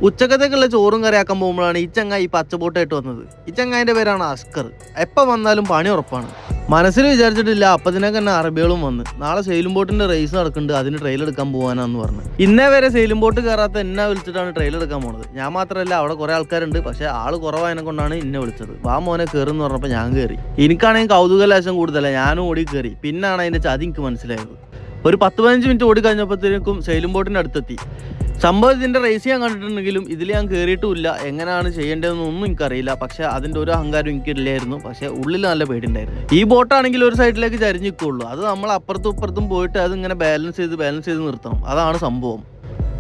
ഉച്ചക്കത്തേക്കുള്ള ചോറും കറിയാക്കാൻ പോകുമ്പോഴാണ് ഈ ചങ്ങായി പച്ചബോട്ടായിട്ട് വന്നത്. ഈ ചങ്ങായിന്റെ പേരാണ് അസ്കർ. എപ്പം വന്നാലും പണി ഉറപ്പാണ്. മനസ്സിൽ വിചാരിച്ചിട്ടില്ല, അപ്പത്തിനൊക്കെ തന്നെ അറബികളും വന്ന് നാളെ സെയിലും ബോട്ടിന്റെ റേസ് നടക്കുന്നുണ്ട്, അതിന് ട്രെയിൽ എടുക്കാൻ പോകാനാന്ന് പറഞ്ഞു. ഇന്നേ വരെ സെയിലും ബോട്ട് കയറാത്ത എന്നെ വിളിച്ചിട്ടാണ് ട്രെയിൽ എടുക്കാൻ പോണത്. ഞാൻ മാത്രമല്ല, അവിടെ കുറെ ആൾക്കാരുണ്ട്. പക്ഷെ ആള് കുറവായതിനെ കൊണ്ടാണ് എന്നെ വിളിച്ചത്. വാ മോനെ കയറുന്ന് പറഞ്ഞപ്പോൾ ഞാൻ കയറി. എനിക്കാണെങ്കിൽ കൗതുകലേശം കൂടുതലല്ല, ഞാനും ഓടി കയറി. പിന്നാണ് അതിന്റെ ചതി എനിക്ക് മനസ്സിലായത്. ഒരു 10-15 മിനിറ്റ് ഓടി കഴിഞ്ഞപ്പോഴത്തേക്കും സെയിലും ബോട്ടിന്റെ അടുത്തെത്തി. സംഭവം ഇതിന്റെ റേസ് ഞാൻ കണ്ടിട്ടുണ്ടെങ്കിലും ഇതിൽ ഞാൻ കയറിയിട്ടുമില്ല. എങ്ങനെയാണ് ചെയ്യേണ്ടതെന്നൊന്നും എനിക്കറിയില്ല. പക്ഷെ അതിന്റെ ഒരു അഹങ്കാരം എനിക്കില്ലായിരുന്നു. പക്ഷെ ഉള്ളിൽ നല്ല പേടിയുണ്ടായിരുന്നു. ഈ ബോട്ടാണെങ്കിൽ ഒരു സൈഡിലേക്ക് ചരിഞ്ഞിക്കുള്ളൂ. അത് നമ്മൾ അപ്പുറത്തും ഇപ്പുറത്തും പോയിട്ട് അതിങ്ങനെ ബാലൻസ് ചെയ്ത് നിർത്തണം. അതാണ് സംഭവം.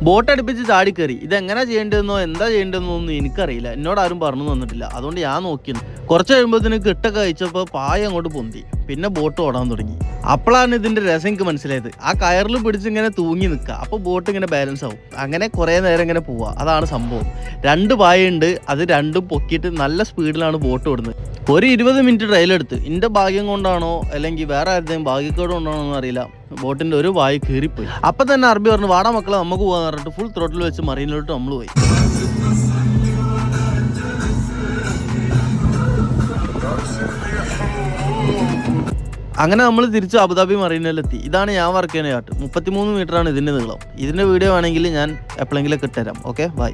ബോട്ട് അടുപ്പിച്ച് ചാടിക്കറി. ഇതെങ്ങനെ ചെയ്യേണ്ടതെന്നോ എന്താ ചെയ്യേണ്ടതെന്നോ ഒന്നും എനിക്കറിയില്ല. എന്നോട് ആരും പറഞ്ഞു തന്നിട്ടില്ല. അതുകൊണ്ട് ഞാൻ നോക്കിയിരുന്നു. കുറച്ച് കഴിയുമ്പോഴത്തേന് കിട്ടൊക്കെ കഴിച്ചപ്പോൾ പായ അങ്ങോട്ട് പൊന്തി. പിന്നെ ബോട്ട് ഓടാൻ തുടങ്ങി. അപ്പോഴാണ് ഇതിന്റെ രസം എനിക്ക് മനസ്സിലായത്. ആ കയറിൽ പിടിച്ച് ഇങ്ങനെ തൂങ്ങി നിൽക്കുക. അപ്പോൾ ബോട്ട് ഇങ്ങനെ ബാലൻസ് ആവും. അങ്ങനെ കുറേ നേരം ഇങ്ങനെ പോവുക. അതാണ് സംഭവം. 2 പായുണ്ട്. അത് രണ്ടും പൊക്കിയിട്ട് നല്ല സ്പീഡിലാണ് ബോട്ട് ഓടുന്നത്. ഒരു 20 മിനിറ്റ് ട്രയൽ എടുത്ത്. എൻ്റെ ഭാഗ്യം കൊണ്ടാണോ അല്ലെങ്കിൽ വേറെ ആരുടെയും ഭാഗ്യക്കേട് കൊണ്ടാണോ എന്ന് അറിയില്ല, ബോട്ടിന്റെ ഒരു വായി കീറിപ്പോയി. അപ്പൊ തന്നെ അറബി പറഞ്ഞു, വാടാ മക്കളെ നമുക്ക് പോകാന്ന് പറഞ്ഞിട്ട് ഫുൾ ത്രോട്ടിൽ വെച്ച് മറീനിലോട്ട് നമ്മൾ പോയി. അങ്ങനെ നമ്മൾ തിരിച്ച് അബുദാബി മറീനയിലെത്തി. ഇതാണ് ഞാൻ വർക്ക് ചെയ്യുന്ന യാട്ട്. 33 മീറ്ററാണ് ഇതിന്റെ നീളം. ഇതിന്റെ വീഡിയോ വേണമെങ്കിൽ ഞാൻ എപ്പോഴെങ്കിലും ഇട്ടുതരാം. Okay, by.